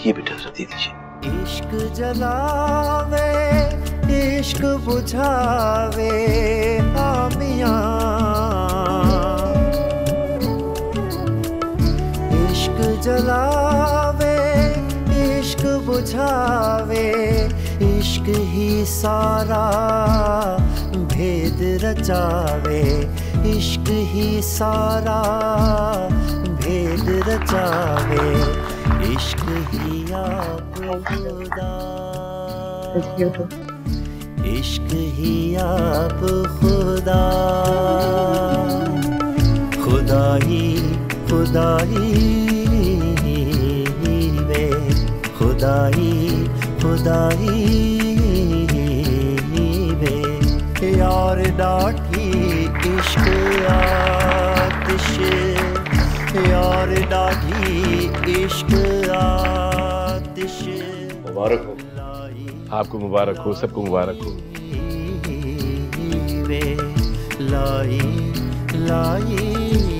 ये बेटा जरा दे दीजिए। इश्क जलावे इश्क बुझावे आमियां, इश्क जलावे इश्क बुझावे, इश्क ही सारा भेद रचावे, इश्क ही सारा भेद रचावे, इश्क ही आप खुदा, इश्क ही आप खुदा, खुदाई खुदाई वे, खुदाई खुदाई वे, यार डाठी इश्क आतिश, यार डाठी इश्क आतिश। मुबारक हो आपको, मुबारक हो, सबको मुबारक हो। लाई लाई